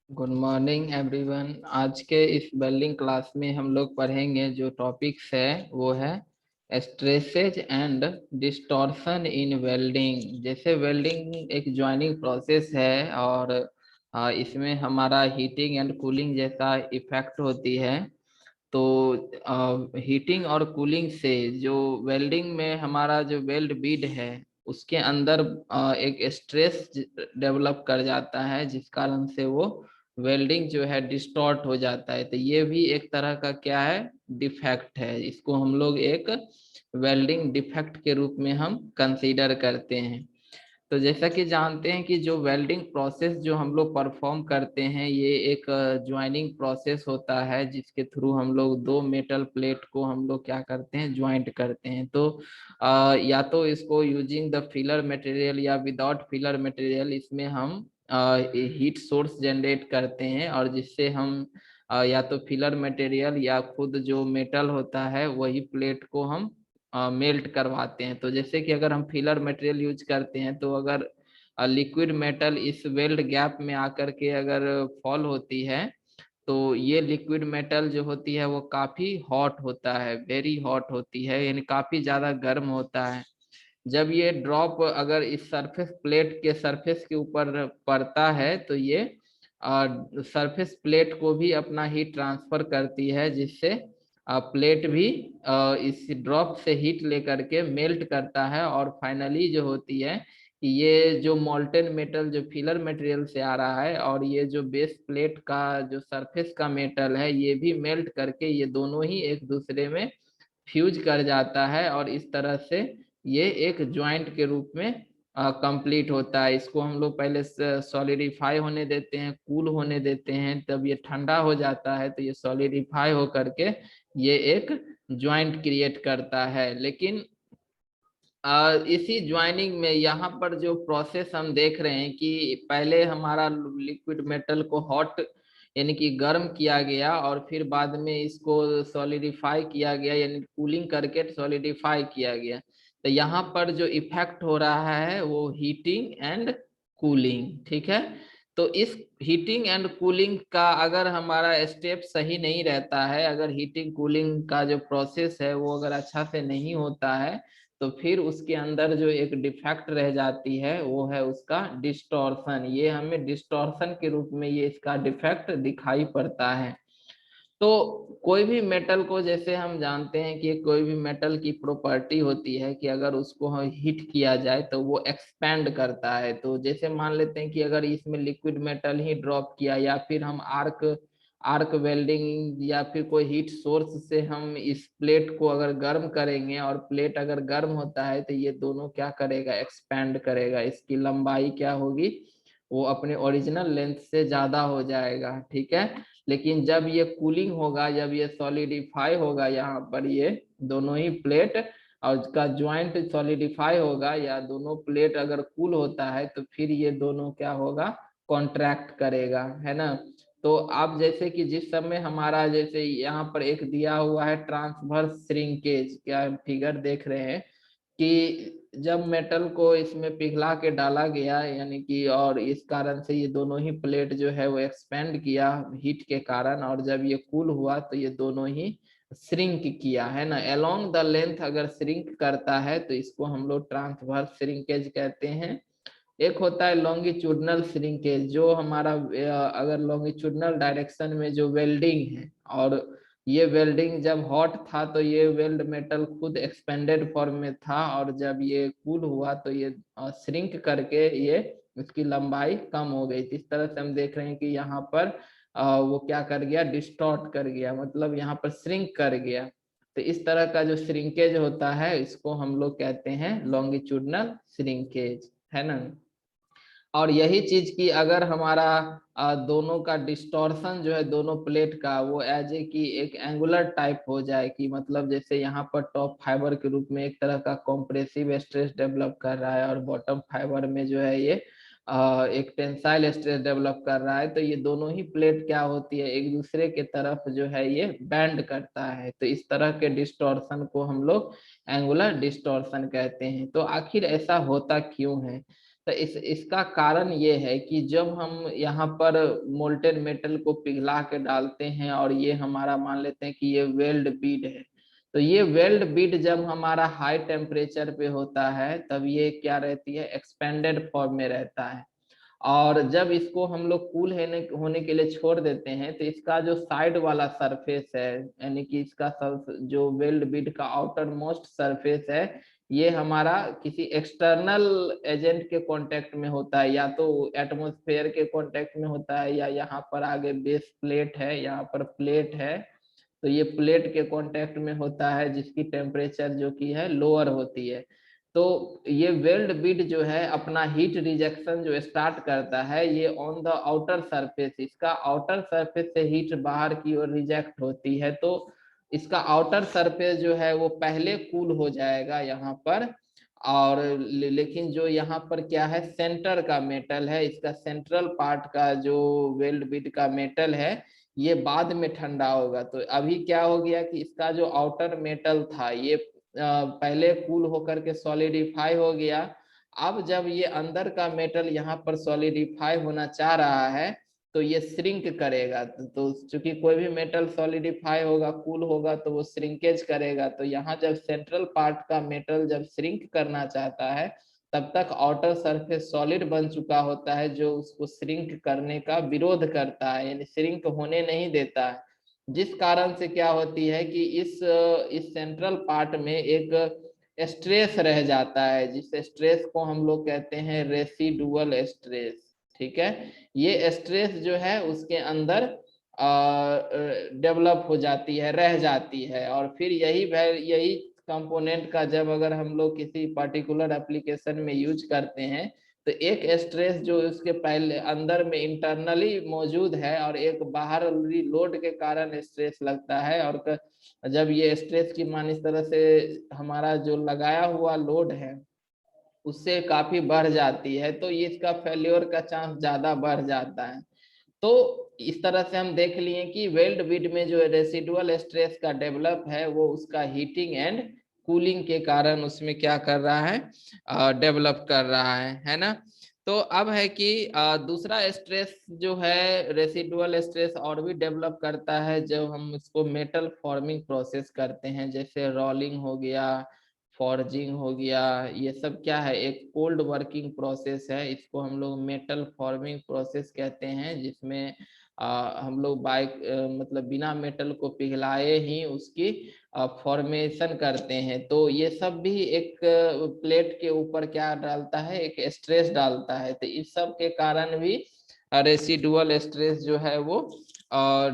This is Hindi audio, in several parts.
Good morning everyone. आज के इस वेल्डिंग क्लास में हम लोग पढ़ेंगे जो टॉपिक्स है वो है stresses and distortion in welding. जैसे वेल्डिंग एक ज्वाइनिंग प्रोसेस है और इसमें हमारा हीटिंग एंड कूलिंग जैसा इफेक्ट होती है। तो हीटिंग और कूलिंग से जो वेल्डिंग में हमारा जो वेल्ड बीड है उसके अंदर एक स्ट्रेस डेवलप कर जाता है, जिस कारण से वो वेल्डिंग जो है डिस्टॉर्ट हो जाता है। तो ये भी एक तरह का क्या है, डिफेक्ट है। इसको हम लोग एक वेल्डिंग डिफेक्ट के रूप में हम कंसीडर करते हैं। तो जैसा कि जानते हैं कि जो वेल्डिंग प्रोसेस जो हम लोग परफॉर्म करते हैं ये एक ज्वाइनिंग प्रोसेस होता है, जिसके थ्रू हम लोग दो मेटल प्लेट को हम लोग क्या करते हैं, ज्वाइंट करते हैं। तो या तो इसको यूजिंग द फिलर मटेरियल या विदाउट फिलर मटेरियल, इसमें हम हीट सोर्स जनरेट करते हैं और जिससे हम या तो फिलर मटेरियल या खुद जो मेटल होता है वही प्लेट को हम मेल्ट करवाते हैं। तो जैसे कि अगर हम फिलर मटेरियल यूज करते हैं तो अगर लिक्विड मेटल इस वेल्ड गैप में आकर के अगर फॉल होती है तो ये लिक्विड मेटल जो होती है वो काफी हॉट होता है, वेरी हॉट होती है, यानी काफी ज्यादा गर्म होता है। जब ये ड्रॉप अगर इस सरफेस प्लेट के सरफेस के ऊपर पड़ता है तो ये सरफेस प्लेट को भी अपना हीट ट्रांसफर करती है, जिससे प्लेट भी इस ड्रॉप से हीट लेकर के मेल्ट करता है। और फाइनली जो होती है कि ये जो मोल्टेन मेटल जो फिलर मटेरियल से आ रहा है और ये जो बेस प्लेट का जो सरफेस का मेटल है ये भी मेल्ट करके ये दोनों ही एक दूसरे में फ्यूज कर जाता है और इस तरह से ये एक ज्वाइंट के रूप में कंप्लीट होता है। इसको हम लोग पहले सॉलिडिफाई होने देते हैं, कूल होने देते हैं, तब ये ठंडा हो जाता है तो ये सॉलिडिफाई हो करके ये एक ज्वाइंट क्रिएट करता है। लेकिन इसी ज्वाइनिंग में यहाँ पर जो प्रोसेस हम देख रहे हैं कि पहले हमारा लिक्विड मेटल को हॉट यानी कि गर्म किया गया और फिर बाद में इसको सॉलिडिफाई किया गया, यानी कूलिंग करके सॉलिडिफाई किया गया। तो यहाँ पर जो इफेक्ट हो रहा है वो हीटिंग एंड कूलिंग, ठीक है। तो इस हीटिंग एंड कूलिंग का अगर हमारा स्टेप सही नहीं रहता है, अगर हीटिंग कूलिंग का जो प्रोसेस है वो अगर अच्छा से नहीं होता है तो फिर उसके अंदर जो एक डिफेक्ट रह जाती है वो है उसका डिस्टॉर्शन। ये हमें डिस्टॉर्शन के रूप में ये इसका डिफेक्ट दिखाई पड़ता है। तो कोई भी मेटल को, जैसे हम जानते हैं कि कोई भी मेटल की प्रॉपर्टी होती है कि अगर उसको हम हीट किया जाए तो वो एक्सपैंड करता है। तो जैसे मान लेते हैं कि अगर इसमें लिक्विड मेटल ही ड्रॉप किया या फिर हम आर्क आर्क वेल्डिंग या फिर कोई हीट सोर्स से हम इस प्लेट को अगर गर्म करेंगे और प्लेट अगर गर्म होता है तो ये दोनों क्या करेगा, एक्सपैंड करेगा, इसकी लंबाई क्या होगी, वो अपने ओरिजिनल लेंथ से ज्यादा हो जाएगा, ठीक है। लेकिन जब ये कूलिंग होगा, जब ये सॉलिडिफाई होगा, यहाँ पर ये दोनों ही प्लेट और उसका ज्वाइंट सॉलिडिफाई होगा या दोनों प्लेट अगर कूल होता है तो फिर ये दोनों क्या होगा, कॉन्ट्रैक्ट करेगा, है ना। तो आप जैसे कि जिस समय हमारा जैसे यहाँ पर एक दिया हुआ है ट्रांसवर्स श्रिंकेज, क्या फिगर देख रहे हैं कि जब मेटल को इसमें पिघला के डाला गया यानी कि, और इस कारण से ये दोनों ही प्लेट जो है वो एक्सपेंड किया हीट के कारण, और जब ये कूल हुआ तो ये दोनों ही श्रिंक किया, है ना। अलोंग द लेंथ अगर श्रिंक करता है तो इसको हम लोग ट्रांसवर्स श्रिंकेज कहते हैं। एक होता है लॉन्गिट्यूडनल श्रिंकेज, जो हमारा अगर लॉन्गिट्यूडनल डायरेक्शन में जो वेल्डिंग है और ये वेल्डिंग जब हॉट था तो ये वेल्ड मेटल खुद एक्सपेंडेड फॉर्म में था और जब ये कूल हुआ तो ये श्रिंक करके ये इसकी लंबाई कम हो गई। इस तरह से हम देख रहे हैं कि यहाँ पर वो क्या कर गया, डिस्टॉर्ट कर गया, मतलब यहाँ पर श्रिंक कर गया। तो इस तरह का जो श्रिंकेज होता है इसको हम लोग कहते हैं लॉन्गिट्यूडनल श्रिंकेज, है ना। और यही चीज की अगर हमारा दोनों का डिस्टॉर्शन जो है दोनों प्लेट का वो एज ए की एक एंगुलर टाइप हो जाए, कि मतलब जैसे यहाँ पर टॉप फाइबर के रूप में एक तरह का कॉम्प्रेसिव स्ट्रेस डेवलप कर रहा है और बॉटम फाइबर में जो है ये एक टेंसाइल स्ट्रेस डेवलप कर रहा है, तो ये दोनों ही प्लेट क्या होती है, एक दूसरे के तरफ जो है ये बैंड करता है। तो इस तरह के डिस्टॉर्शन को हम लोग एंगुलर डिस्टॉर्शन कहते हैं। तो आखिर ऐसा होता क्यों है। तो इसका कारण ये है कि जब हम यहाँ पर मोल्टेन मेटल को पिघला के डालते हैं और ये हमारा मान लेते हैं कि ये वेल्ड बीड है, तो ये वेल्ड बीड जब हमारा हाई टेम्परेचर पे होता है तब ये क्या रहती है, एक्सपेंडेड फॉर्म में रहता है। और जब इसको हम लोग कूल होने के लिए छोड़ देते हैं तो इसका जो साइड वाला सरफेस है, यानी कि इसका जो वेल्ड बीड का आउटर मोस्ट सरफेस है, ये हमारा किसी एक्सटर्नल एजेंट के कांटेक्ट में होता है, या तो एटमॉस्फेयर के कांटेक्ट में होता है, या यहाँ पर आगे बेस प्लेट है, यहाँ पर प्लेट है, तो ये प्लेट के कांटेक्ट में होता है जिसकी टेम्परेचर जो की है लोअर होती है। तो ये वेल्ड बीड जो है अपना हीट रिजेक्शन जो स्टार्ट करता है ये ऑन द आउटर सरफेस, इसका आउटर सरफेस से हीट बाहर की ओर रिजेक्ट होती है, तो इसका आउटर सरफेस जो है वो पहले कूल हो जाएगा यहाँ पर। और लेकिन जो यहाँ पर क्या है, सेंटर का मेटल है, इसका सेंट्रल पार्ट का जो वेल्ड बीड का मेटल है ये बाद में ठंडा होगा। तो अभी क्या हो गया कि इसका जो आउटर मेटल था ये पहले कूल होकर के सॉलिडिफाई हो गया। अब जब ये अंदर का मेटल यहाँ पर सॉलिडिफाई होना चाह रहा है तो ये श्रिंक करेगा। तो चूंकि कोई भी मेटल सॉलिडिफाई होगा, कूल होगा, तो वो श्रिंकेज करेगा। तो यहाँ जब सेंट्रल पार्ट का मेटल जब श्रिंक करना चाहता है तब तक आउटर सरफेस सॉलिड बन चुका होता है जो उसको श्रिंक करने का विरोध करता है, यानी श्रिंक होने नहीं देता है। जिस कारण से क्या होती है कि इस सेंट्रल पार्ट में एक स्ट्रेस रह जाता है, जिस स्ट्रेस को हम लोग कहते हैं रेसिडुअल स्ट्रेस। ठीक है, ये स्ट्रेस जो है उसके अंदर डेवलप हो जाती है, रह जाती है, और फिर यही कंपोनेंट का जब अगर हम लोग किसी पर्टिकुलर एप्लीकेशन में यूज करते हैं तो एक स्ट्रेस जो उसके पहले अंदर में इंटरनली मौजूद है और एक बाहर लोड के कारण स्ट्रेस लगता है, और जब ये स्ट्रेस की मान इस तरह से हमारा जो लगाया हुआ लोड है उससे काफी बढ़ जाती है तो ये इसका फेल्योर का चांस ज्यादा बढ़ जाता है। तो इस तरह से हम देख लिए कि वेल्ड बीड में जो रेसिडुअल स्ट्रेस का डेवलप है वो उसका हीटिंग एंड कूलिंग के कारण उसमें क्या कर रहा है, डेवलप कर रहा है ना। तो अब है कि दूसरा स्ट्रेस जो है रेसिडुअल स्ट्रेस और भी डेवलप करता है जब हम इसको मेटल फॉर्मिंग प्रोसेस करते हैं, जैसे रोलिंग हो गया, फॉर्जिंग हो गया, ये सब क्या है, एक कोल्ड वर्किंग प्रोसेस है, इसको हम लोग मेटल फॉर्मिंग प्रोसेस कहते हैं, जिसमें हम लोग मतलब बिना मेटल को पिघलाए ही उसकी फॉर्मेशन करते हैं। तो ये सब भी एक प्लेट के ऊपर क्या डालता है, एक स्ट्रेस डालता है। तो इस सब के कारण भी रेसिडुअल स्ट्रेस जो है वो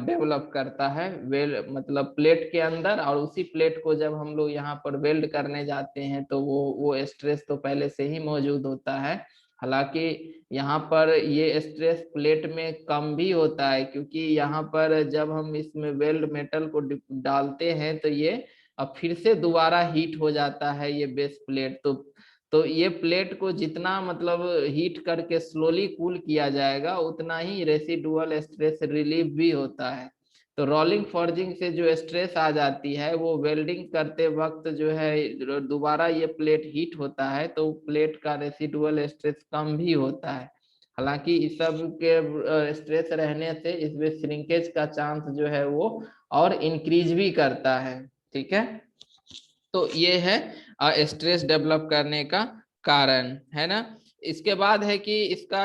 डेवलप करता है वेल्ड मतलब प्लेट के अंदर, और उसी प्लेट को जब हम लोग यहाँ पर वेल्ड करने जाते हैं तो वो स्ट्रेस तो पहले से ही मौजूद होता है। हालांकि यहाँ पर ये स्ट्रेस प्लेट में कम भी होता है, क्योंकि यहाँ पर जब हम इसमें वेल्ड मेटल को डालते हैं तो ये अब फिर से दोबारा हीट हो जाता है ये बेस प्लेट। तो ये प्लेट को जितना मतलब हीट करके स्लोली कूल किया जाएगा उतना ही रेसिडुअल स्ट्रेस रिलीफ भी होता है। तो रोलिंग फॉर्जिंग से जो स्ट्रेस आ जाती है वो वेल्डिंग करते वक्त जो है दोबारा ये प्लेट हीट होता है तो प्लेट का रेसिडुअल स्ट्रेस कम भी होता है। हालांकि इस सब के स्ट्रेस रहने से इसमें श्रिंकेज का चांस जो है वो और इंक्रीज भी करता है। ठीक है, तो ये है स्ट्रेस डेवलप करने का कारण, है ना। इसके बाद है कि इसका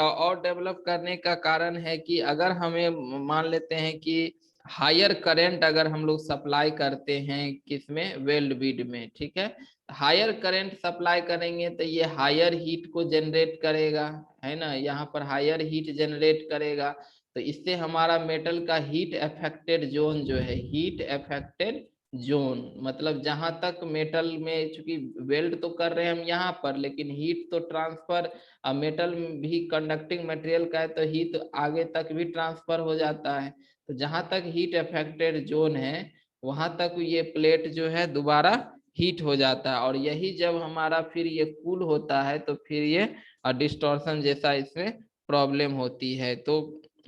और डेवलप करने का कारण है कि अगर हमें मान लेते हैं कि हायर करंट अगर हम लोग सप्लाई करते हैं किसमें, वेल्ड बीड में, ठीक है, हायर करंट सप्लाई करेंगे तो ये हायर हीट को जनरेट करेगा, है ना, यहाँ पर हायर हीट जनरेट करेगा। तो इससे हमारा मेटल का हीट अफेक्टेड जोन जो है, हीट अफेक्टेड जोन मतलब जहां तक मेटल में, चूंकि वेल्ड तो कर रहे हैं हम यहाँ पर लेकिन हीट तो ट्रांसफर, मेटल भी कंडक्टिंग मटेरियल का है तो हीट आगे तक भी ट्रांसफर हो जाता है। तो जहां तक हीट अफेक्टेड जोन है वहां तक ये प्लेट जो है दोबारा हीट हो जाता है, और यही जब हमारा फिर ये कूल होता है तो फिर ये डिस्टॉर्शन जैसा इसमें प्रॉब्लम होती है। तो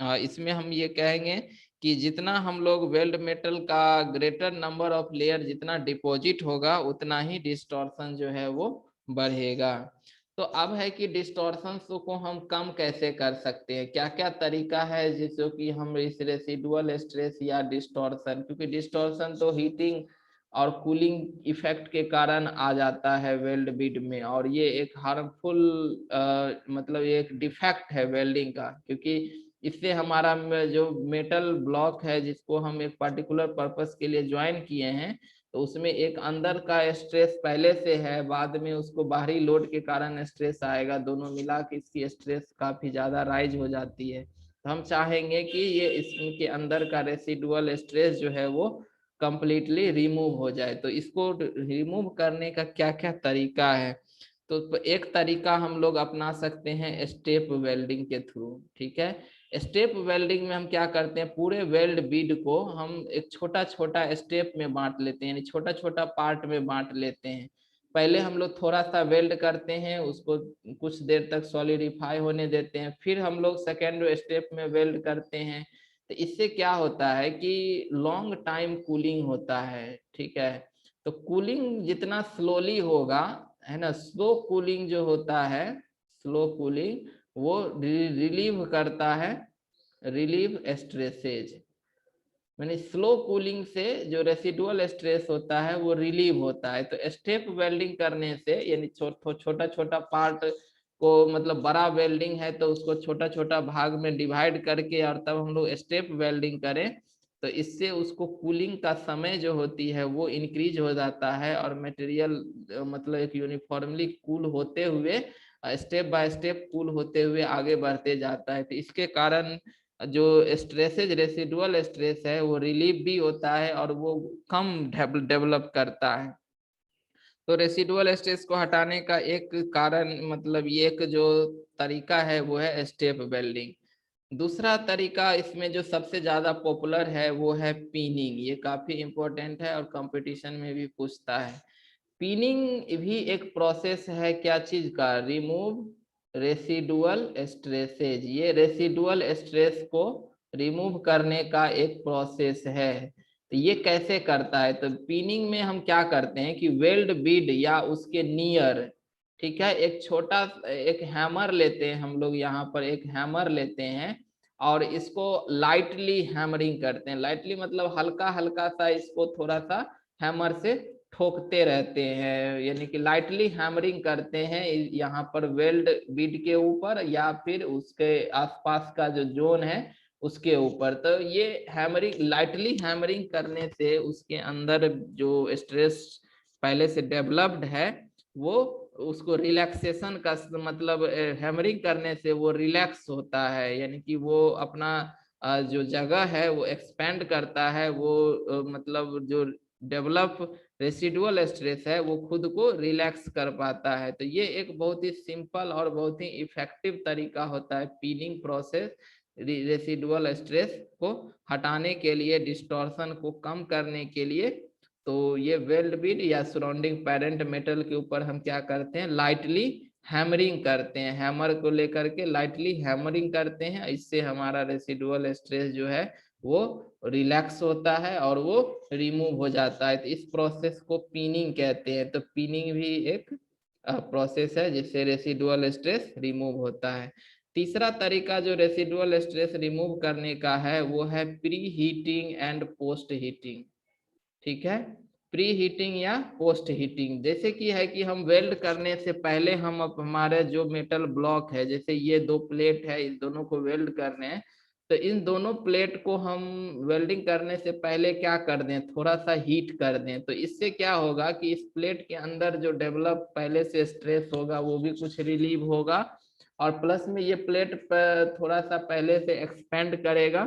इसमें हम ये कहेंगे कि जितना हम लोग वेल्ड मेटल का ग्रेटर नंबर ऑफ लेयर जितना डिपॉजिट होगा उतना ही डिस्टॉर्शन जो है वो बढ़ेगा। तो अब है कि डिस्टॉर्शंस को हम कम कैसे कर सकते हैं, क्या क्या तरीका है जिससे कि हम इस रेसिडुअल स्ट्रेस या डिस्टॉर्शन, क्योंकि डिस्टॉर्शन तो हीटिंग और कूलिंग इफेक्ट के कारण आ जाता है वेल्ड बीड में, और ये एक हार्मफुल मतलब ये एक डिफेक्ट है वेल्डिंग का, क्योंकि इससे हमारा जो मेटल ब्लॉक है जिसको हम एक पर्टिकुलर पर्पस के लिए ज्वाइन किए हैं, तो उसमें एक अंदर का स्ट्रेस पहले से है, बाद में उसको बाहरी लोड के कारण स्ट्रेस आएगा, दोनों मिला के इसकी स्ट्रेस काफी ज्यादा राइज हो जाती है। तो हम चाहेंगे कि ये इसके अंदर का रेसिडुअल स्ट्रेस जो है वो कंप्लीटली रिमूव हो जाए। तो इसको रिमूव करने का क्या क्या तरीका है, तो एक तरीका हम लोग अपना सकते हैं स्टेप वेल्डिंग के थ्रू। ठीक है, स्टेप वेल्डिंग में हम क्या करते हैं, पूरे वेल्ड बीड को हम एक छोटा छोटा स्टेप में बांट लेते हैं, यानी छोटा छोटा पार्ट में बांट लेते हैं। पहले हम लोग थोड़ा सा वेल्ड करते हैं, उसको कुछ देर तक सॉलिडिफाई होने देते हैं, फिर हम लोग सेकेंड स्टेप में वेल्ड करते हैं। तो इससे क्या होता है कि लॉन्ग टाइम कूलिंग होता है। ठीक है, तो कूलिंग जितना स्लोली होगा, है ना, स्लो कूलिंग जो होता है, स्लो कूलिंग वो रिलीव करता है, रिलीव स्ट्रेसेज, यानी स्लो कूलिंग से जो रेसिडुअल स्ट्रेस होता है वो रिलीव होता है। तो स्टेप वेल्डिंग करने से, यानी छोटा छोटा पार्ट को, मतलब बड़ा वेल्डिंग है तो उसको छोटा छोटा भाग में डिवाइड करके और तब हम लोग स्टेप वेल्डिंग करें, तो इससे उसको कूलिंग का समय जो होती है वो इंक्रीज हो जाता है, और मटेरियल मतलब एक यूनिफॉर्मली कूल होते हुए, स्टेप बाय स्टेप कूल होते हुए आगे बढ़ते जाता है। तो इसके कारण जो स्ट्रेसेज रेसिडुअल स्ट्रेस है वो रिलीव भी होता है और वो कम डेवलप करता है। तो रेसिडुअल स्ट्रेस को हटाने का एक कारण, मतलब ये एक जो तरीका है वो है स्टेप वेल्डिंग। दूसरा तरीका इसमें जो सबसे ज्यादा पॉपुलर है वो है पिनिंग। ये काफी इंपॉर्टेंट है और कंपटीशन में भी पूछता है। पिनिंग भी एक प्रोसेस है, क्या चीज का, रिमूव रेसिडुअल स्ट्रेसेज। ये रेसिडुअल स्ट्रेस को रिमूव करने का एक प्रोसेस है। तो ये कैसे करता है, तो पिनिंग में हम क्या करते हैं कि वेल्ड बीड या उसके नियर, ठीक है, एक छोटा एक हैमर लेते हैं हम लोग, यहाँ पर एक हैमर लेते हैं और इसको लाइटली हैमरिंग करते हैं। लाइटली मतलब हल्का हल्का सा इसको थोड़ा सा हैमर से ठोकते रहते हैं, यानी कि लाइटली हैमरिंग करते हैं यहाँ पर वेल्ड बीड के ऊपर या फिर उसके आसपास का जो जोन है उसके ऊपर। तो ये हैमरिंग, लाइटली हैमरिंग करने से उसके अंदर जो स्ट्रेस पहले से डेवलप्ड है वो, उसको रिलैक्सेशन का मतलब, हैमरिंग करने से वो रिलैक्स होता है, यानी कि वो अपना जो जगह है वो एक्सपेंड करता है, वो मतलब जो डेवलप रेसिडुअल स्ट्रेस है वो खुद को रिलैक्स कर पाता है। तो ये एक बहुत ही सिंपल और बहुत ही इफेक्टिव तरीका होता है पिनिंग प्रोसेस, रेसिडुअल स्ट्रेस को हटाने के लिए, डिस्टॉर्शन को कम करने के लिए। तो ये वेल्ड बीड या सराउंडिंग पेरेंट मेटल के ऊपर हम क्या करते हैं, लाइटली हैमरिंग करते हैं, हैमर को लेकर के लाइटली हैमरिंग करते हैं। इससे हमारा रेसिडुअल स्ट्रेस जो है वो रिलैक्स होता है और वो रिमूव हो जाता है। तो इस प्रोसेस को पिनिंग कहते हैं। तो पिनिंग भी एक प्रोसेस है जिससे रेसिडुअल स्ट्रेस रिमूव होता है। तीसरा तरीका जो रेसिडुअल स्ट्रेस रिमूव करने का है वो है pre heating and post heating. ठीक है, प्री हीटिंग या पोस्ट हीटिंग, जैसे कि है कि हम वेल्ड करने से पहले हम हमारे जो मेटल ब्लॉक है, जैसे ये दो प्लेट है, इस दोनों को वेल्ड करने हैं, तो इन दोनों प्लेट को हम वेल्डिंग करने से पहले क्या कर दें, थोड़ा सा हीट कर दें। तो इससे क्या होगा कि इस प्लेट के अंदर जो डेवलप पहले से स्ट्रेस होगा वो भी कुछ रिलीव होगा, और प्लस में ये प्लेट पर थोड़ा सा पहले से एक्सपेंड करेगा।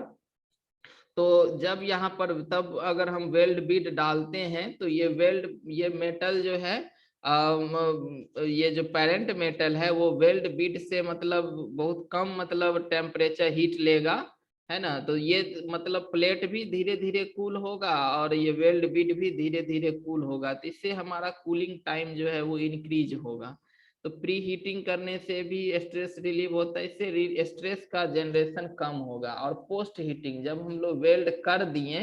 तो जब यहाँ पर, तब अगर हम वेल्ड बीड डालते हैं तो ये वेल्ड, ये मेटल जो है, ये जो पेरेंट मेटल है वो वेल्ड बीड से मतलब बहुत कम मतलब टेम्परेचर हीट लेगा, है ना। तो ये मतलब प्लेट भी धीरे धीरे कूल होगा और ये वेल्ड बीड भी धीरे धीरे कूल होगा, तो इससे हमारा कूलिंग टाइम जो है वो इंक्रीज होगा। तो प्री हीटिंग करने से भी स्ट्रेस रिलीव होता है, इससे स्ट्रेस का जनरेशन कम होगा। और पोस्ट हीटिंग, जब हम लोग वेल्ड कर दिए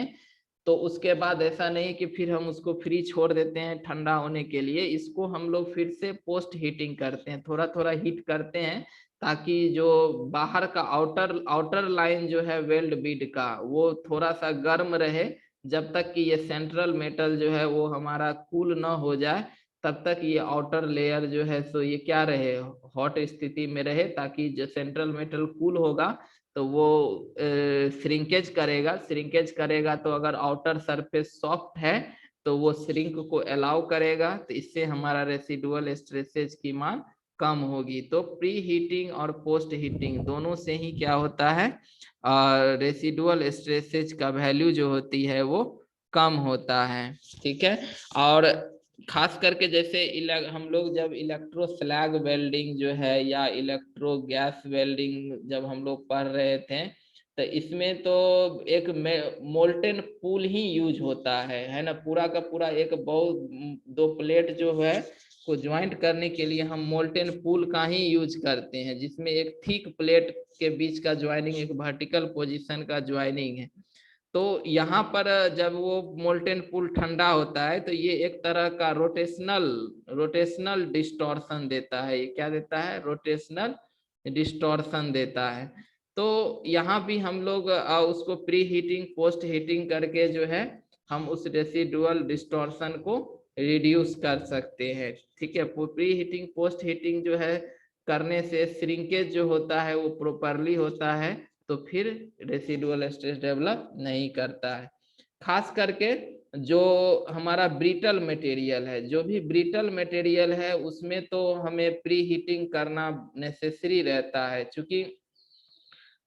तो उसके बाद ऐसा नहीं कि फिर हम उसको फ्री छोड़ देते हैं ठंडा होने के लिए, इसको हम लोग फिर से पोस्ट हीटिंग करते हैं, थोड़ा थोड़ा हीट करते हैं, ताकि जो बाहर का आउटर आउटर लाइन जो है वेल्ड बीड का वो थोड़ा सा गर्म रहे, जब तक कि ये सेंट्रल मेटल जो है वो हमारा कूल ना हो जाए, तब तक ये आउटर लेयर जो है सो ये क्या रहे, हॉट स्थिति में रहे, ताकि जो सेंट्रल मेटल कूल होगा तो वो श्रिंकेज करेगा, श्रिंकेज करेगा तो अगर आउटर सरफेस सॉफ्ट है तो वो श्रिंक को अलाउ करेगा, तो इससे हमारा रेसिडुअल स्ट्रेसेज की मान कम होगी। तो प्री हीटिंग और पोस्ट हीटिंग दोनों से ही क्या होता है, रेसिडुअल स्ट्रेसेज का वैल्यू जो होती है वो कम होता है। ठीक है, और खास करके जैसे हम लोग जब इलेक्ट्रो स्लैग वेल्डिंग जो है या इलेक्ट्रो गैस वेल्डिंग जब हम लोग पढ़ रहे थे, तो इसमें तो एक मोल्टेन पूल ही यूज होता है ना, पूरा का पूरा एक बहुत दो प्लेट जो है को ज्वाइंट करने के लिए हम मोल्टेन पूल का ही यूज करते हैं, जिसमें एक थिक प्लेट के बीच का ज्वाइनिंग, एक वर्टिकल पोजीशन का ज्वाइनिंग है। तो यहाँ पर जब वो मोल्टेन पूल ठंडा होता है तो ये एक तरह का रोटेशनल रोटेशनल डिस्टॉर्शन देता है, ये क्या देता है, रोटेशनल डिस्टॉर्शन देता है। तो यहाँ भी हम लोग उसको प्री हीटिंग पोस्ट हीटिंग करके जो है हम उस रेसिडुअल डिस्टॉर्शन को रिड्यूस कर सकते हैं। ठीक है, प्री हीटिंग पोस्ट हीटिंग जो है करने से श्रिंकेज जो होता है वो प्रॉपरली होता है, तो फिर रेसिडुअल स्ट्रेस डेवलप नहीं करता है। खास करके जो हमारा ब्रिटल मटेरियल है, जो भी ब्रिटल मटेरियल है उसमें तो हमें प्री हीटिंग करना नेसेसरी रहता है, क्योंकि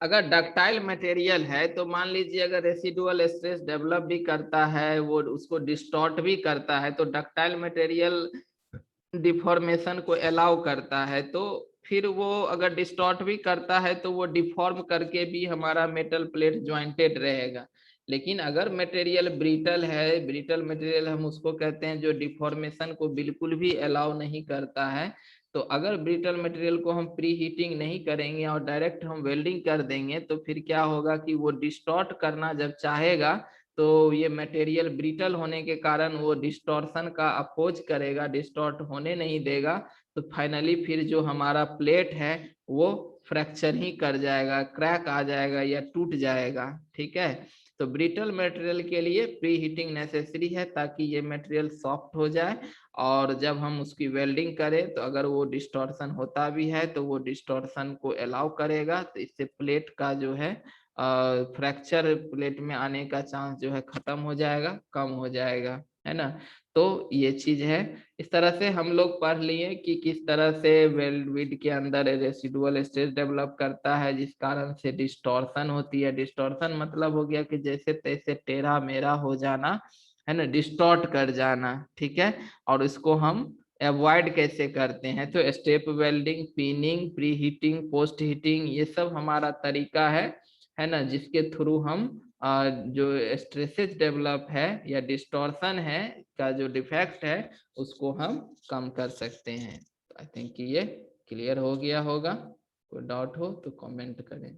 अगर डक्टाइल मटेरियल है तो मान लीजिए अगर रेसिडुअल स्ट्रेस डेवलप भी करता है, वो उसको डिस्टॉर्ट भी करता है, तो डक्टाइल मटेरियल डिफॉर्मेशन को अलाउ करता है, तो फिर वो अगर डिस्टॉर्ट भी करता है तो वो डिफॉर्म करके भी हमारा मेटल प्लेट ज्वाइंटेड रहेगा। लेकिन अगर मटेरियल ब्रिटल है, ब्रिटल मटेरियल हम उसको कहते हैं जो डिफॉर्मेशन को बिल्कुल भी अलाउ नहीं करता है, तो अगर ब्रिटल मटेरियल को हम प्री हीटिंग नहीं करेंगे और डायरेक्ट हम वेल्डिंग कर देंगे, तो फिर क्या होगा कि वो डिस्टॉर्ट करना जब चाहेगा तो ये मटेरियल ब्रिटल होने के कारण वो डिस्टॉर्शन का अपोज करेगा, डिस्टॉर्ट होने नहीं देगा, तो फाइनली फिर जो हमारा प्लेट है वो फ्रैक्चर ही कर जाएगा, क्रैक आ जाएगा या टूट जाएगा। ठीक है, तो ब्रिटल मटेरियल के लिए प्री हीटिंग नेसेसरी है, ताकि ये मटेरियल सॉफ्ट हो जाए, और जब हम उसकी वेल्डिंग करें तो अगर वो डिस्टॉर्शन होता भी है तो वो डिस्टॉर्शन को अलाउ करेगा, तो इससे प्लेट का जो है फ्रैक्चर प्लेट में आने का चांस जो है खत्म हो जाएगा, कम हो जाएगा, है ना। तो ये चीज है, इस तरह से हम लोग पढ़ लिए कि किस तरह से वेल्ड के अंदर रेसिडुअल स्ट्रेस डेवलप करता है, जिस कारण से डिस्टॉर्शन होती है। डिस्टॉर्शन मतलब हो गया कि जैसे तैसे टेढ़ा मेढ़ा हो जाना, है ना, डिस्टॉर्ट कर जाना। ठीक है, और इसको हम अवॉइड कैसे करते हैं, तो step welding, pinning, pre heating, post heating, ये सब हमारा तरीका है ना, जिसके थ्रू हम जो स्ट्रेसेस डेवलप है या डिस्टॉर्शन है का जो डिफेक्ट है उसको हम कम कर सकते हैं। आई थिंक ये क्लियर हो गया होगा, कोई डाउट हो तो कमेंट करें।